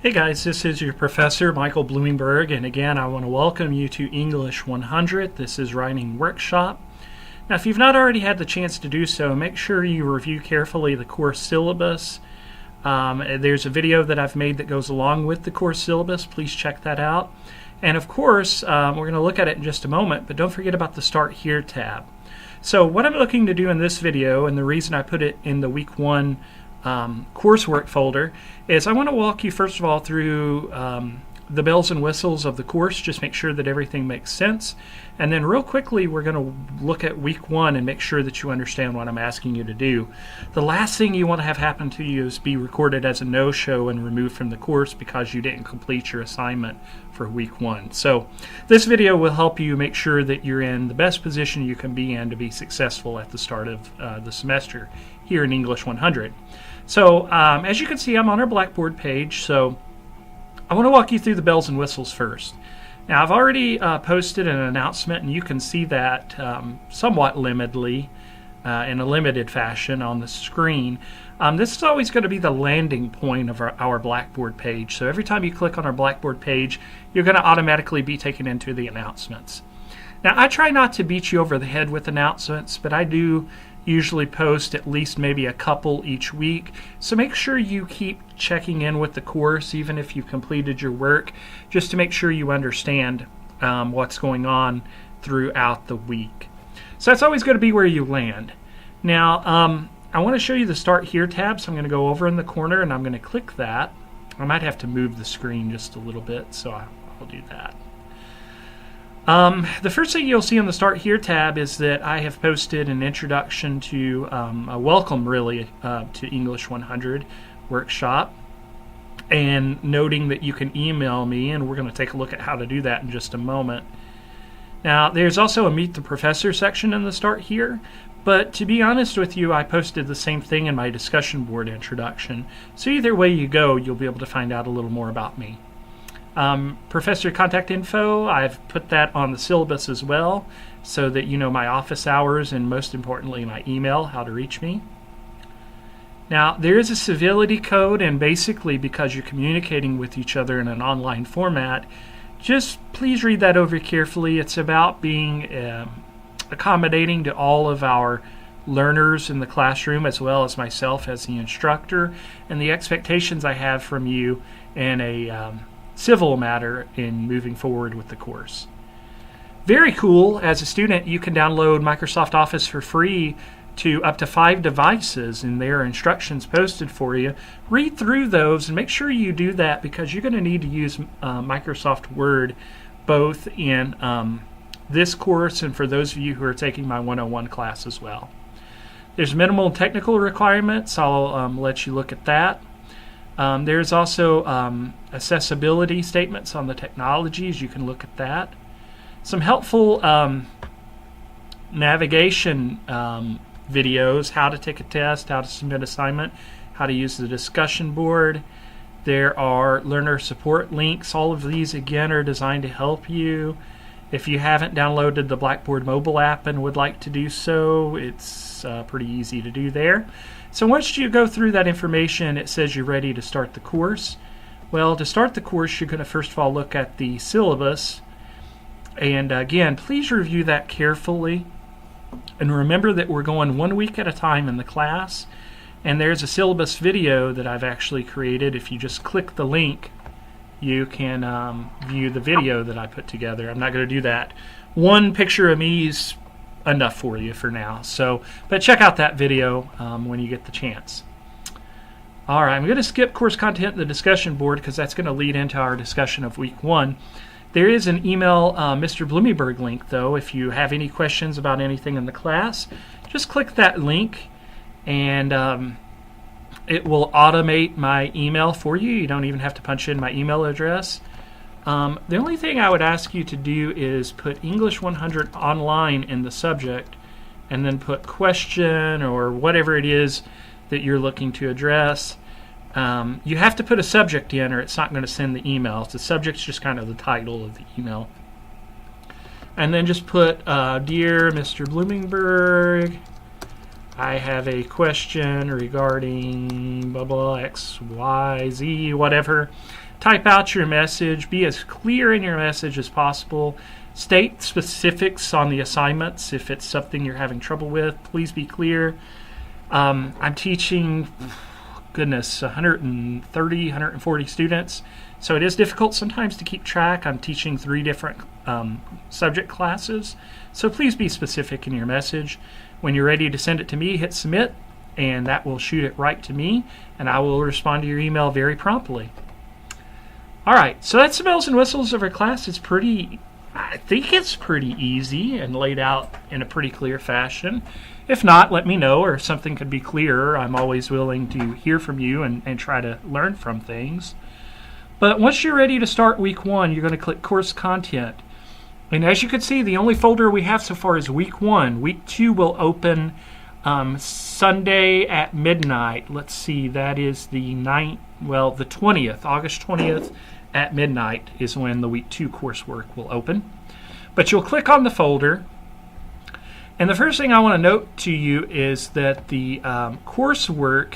Hey guys, this is your professor, Michael Bloomberg, and again, I want to welcome you to English 100. This is Writing Workshop. Now, if you've not already had the chance to do so, make sure you review carefully the course syllabus. There's a video that I've made that goes along with the course syllabus. Please check that out. And of course, we're going to look at it in just a moment, but don't forget about the Start Here tab. So what I'm looking to do in this video, and the reason I put it in the Week 1 coursework folder, is I want to walk you first of all through the bells and whistles of the course, just make sure that everything makes sense, and then real quickly we're going to look at Week 1 and make sure that you understand what I'm asking you to do. The last thing you want to have happen to you is be recorded as a no-show and removed from the course because you didn't complete your assignment for Week 1. So this video will help you make sure that you're in the best position you can be in to be successful at the start of the semester here in English 100. So as you can see, I'm on our Blackboard page, so I want to walk you through the bells and whistles first. Now, I've already posted an announcement, and you can see that somewhat limitedly, in a limited fashion on the screen. This is always going to be the landing point of our Blackboard page. So every time you click on our Blackboard page, you're going to automatically be taken into the announcements. Now, I try not to beat you over the head with announcements, but I do usually post at least maybe a couple each week. So make sure you keep checking in with the course, even if you've completed your work, just to make sure you understand what's going on throughout the week. So that's always going to be where you land. Now, I want to show you the Start Here tab, so I'm going to go over in the corner and I'm going to click that. I might have to move the screen just a little bit, so I'll do that. The first thing you'll see on the Start Here tab is that I have posted an introduction to, a welcome really, to English 100 workshop, and noting that you can email me, and we're going to take a look at how to do that in just a moment. Now, there's also a Meet the Professor section in the Start Here, but to be honest with you, I posted the same thing in my discussion board introduction, so either way you go, you'll be able to find out a little more about me. Professor contact info, I've put that on the syllabus as well, so that you know my office hours and most importantly my email, how to reach me. Now, there is a civility code, and basically because you're communicating with each other in an online format, just please read that over carefully. It's about being accommodating to all of our learners in the classroom as well as myself as the instructor, and the expectations I have from you in a civil matter in moving forward with the course. Very cool, as a student you can download Microsoft Office for free to up to 5 devices, and there are instructions posted for you. Read through those and make sure you do that because you're going to need to use Microsoft Word both in this course and for those of you who are taking my 101 class as well. There's minimal technical requirements. I'll let you look at that. There's also accessibility statements on the technologies. You can look at that. Some helpful navigation videos, how to take a test, how to submit assignment, how to use the discussion board. There are learner support links. All of these, again, are designed to help you. If you haven't downloaded the Blackboard mobile app and would like to do so, it's pretty easy to do there. So once you go through that information, it says you're ready to start the course. Well, to start the course, you're going to first of all look at the syllabus. And again, please review that carefully. And remember that we're going 1 week at a time in the class. And there's a syllabus video that I've actually created. If you just click the link, you can view the video that I put together. I'm not going to do that. One picture of me is enough for you for now. So, but check out that video when you get the chance. All right, I'm going to skip course content in the discussion board because that's going to lead into our discussion of Week 1. There is an email Mr. Bloomberg link, though. If you have any questions about anything in the class, just click that link and it will automate my email for you. You don't even have to punch in my email address. The only thing I would ask you to do is put English 100 online in the subject and then put question or whatever it is that you're looking to address. You have to put a subject in or it's not going to send the email. The subject's just kind of the title of the email. And then just put, Dear Mr. Bloomberg, I have a question regarding blah blah X, Y, Z, whatever. type out your message. Be as clear in your message as possible. State specifics on the assignments. If it's something you're having trouble with, please be clear. I'm teaching, 130, 140 students. So it is difficult sometimes to keep track. I'm teaching 3 different subject classes. So please be specific in your message. When you're ready to send it to me, hit submit, and that will shoot it right to me, and I will respond to your email very promptly. All right, so that's the bells and whistles of our class. I think it's pretty easy and laid out in a pretty clear fashion. If not, let me know, or if something could be clearer. I'm always willing to hear from you and try to learn from things. But once you're ready to start week 1, you're going to click course content. And as you can see, the only folder we have so far is week 1. Week 2 will open Sunday at midnight. Let's see, that is the 20th, August 20th at midnight is when the week 2 coursework will open. But you'll click on the folder. And the first thing I want to note to you is that the coursework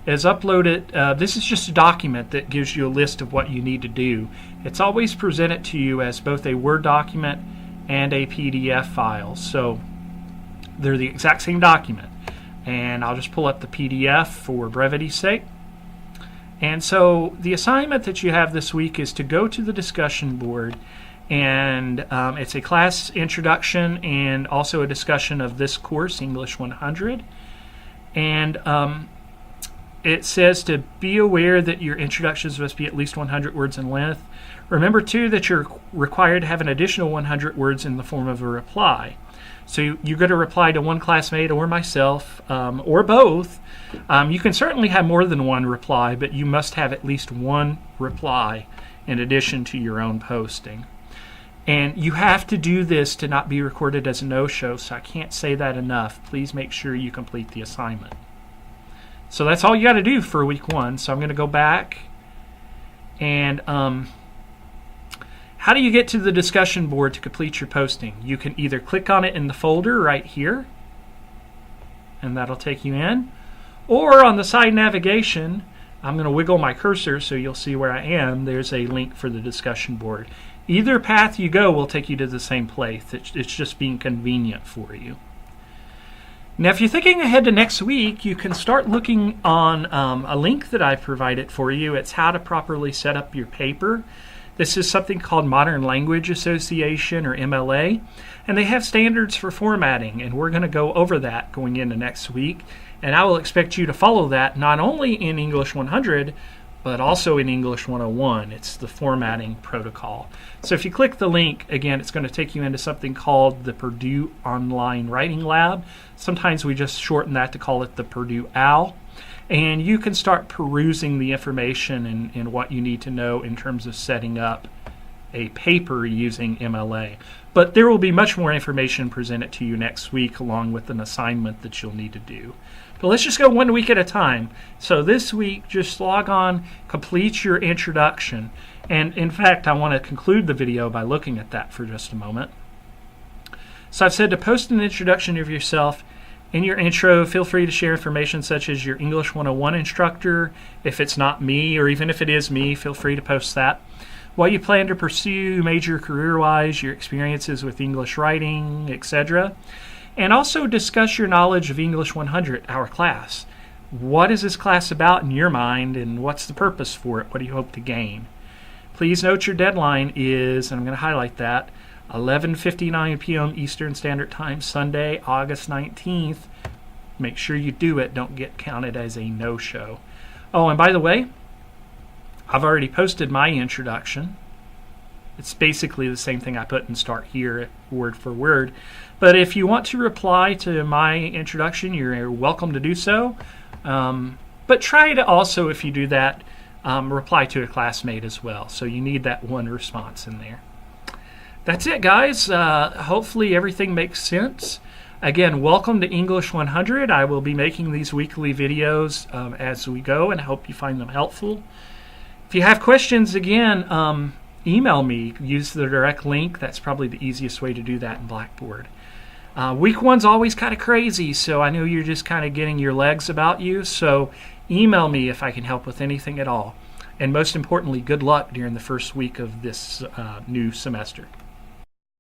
is uploaded. This is just a document that gives you a list of what you need to do. It's always presented to you as both a Word document and a PDF file. So they're the exact same document. And I'll just pull up the PDF for brevity's sake. And so the assignment that you have this week is to go to the discussion board, and it's a class introduction and also a discussion of this course, English 100. And it says to be aware that your introductions must be at least 100 words in length. Remember, too, that you're required to have an additional 100 words in the form of a reply. So you're going to reply to one classmate or myself, or both. You can certainly have more than one reply, but you must have at least one reply in addition to your own posting. And you have to do this to not be recorded as a no-show, so I can't say that enough. Please make sure you complete the assignment. So that's all you got to do for week 1. So I'm going to go back, and how do you get to the discussion board to complete your posting? You can either click on it in the folder right here, and that'll take you in, or on the side navigation, I'm going to wiggle my cursor so you'll see where I am. There's a link for the discussion board. Either path you go will take you to the same place. It's just being convenient for you. Now, if you're thinking ahead to next week, you can start looking on a link that I've provided for you. It's how to properly set up your paper. This is something called Modern Language Association, or MLA, and they have standards for formatting, and we're going to go over that going into next week. And I will expect you to follow that not only in English 100, but also in English 101. It's the formatting protocol. So if you click the link, again, it's going to take you into something called the Purdue Online Writing Lab. Sometimes we just shorten that to call it the Purdue OWL. And you can start perusing the information and what you need to know in terms of setting up a paper using MLA. But there will be much more information presented to you next week along with an assignment that you'll need to do. But let's just go 1 week at a time. So this week, just log on, complete your introduction. And in fact, I want to conclude the video by looking at that for just a moment. So I've said to post an introduction of yourself. In your intro, feel free to share information such as your English 101 instructor. If it's not me, or even if it is me, feel free to post that. What you plan to pursue, major career-wise, your experiences with English writing, etc. And also discuss your knowledge of English 100, our class. What is this class about in your mind, and what's the purpose for it? What do you hope to gain? Please note your deadline is, and I'm going to highlight that, 11:59 p.m. Eastern Standard Time, Sunday, August 19th. Make sure you do it. Don't get counted as a no-show. Oh, and by the way, I've already posted my introduction. It's basically the same thing I put in Start Here, word for word. But if you want to reply to my introduction, you're welcome to do so. But try to also, if you do that, reply to a classmate as well. So you need that one response in there. That's it, guys. Hopefully everything makes sense. Again, welcome to English 100. I will be making these weekly videos as we go, and I hope you find them helpful. If you have questions, again, email me. Use the direct link. That's probably the easiest way to do that in Blackboard. Week 1's always kind of crazy, so I know you're just kind of getting your legs about you. So email me if I can help with anything at all. And most importantly, good luck during the first week of this new semester.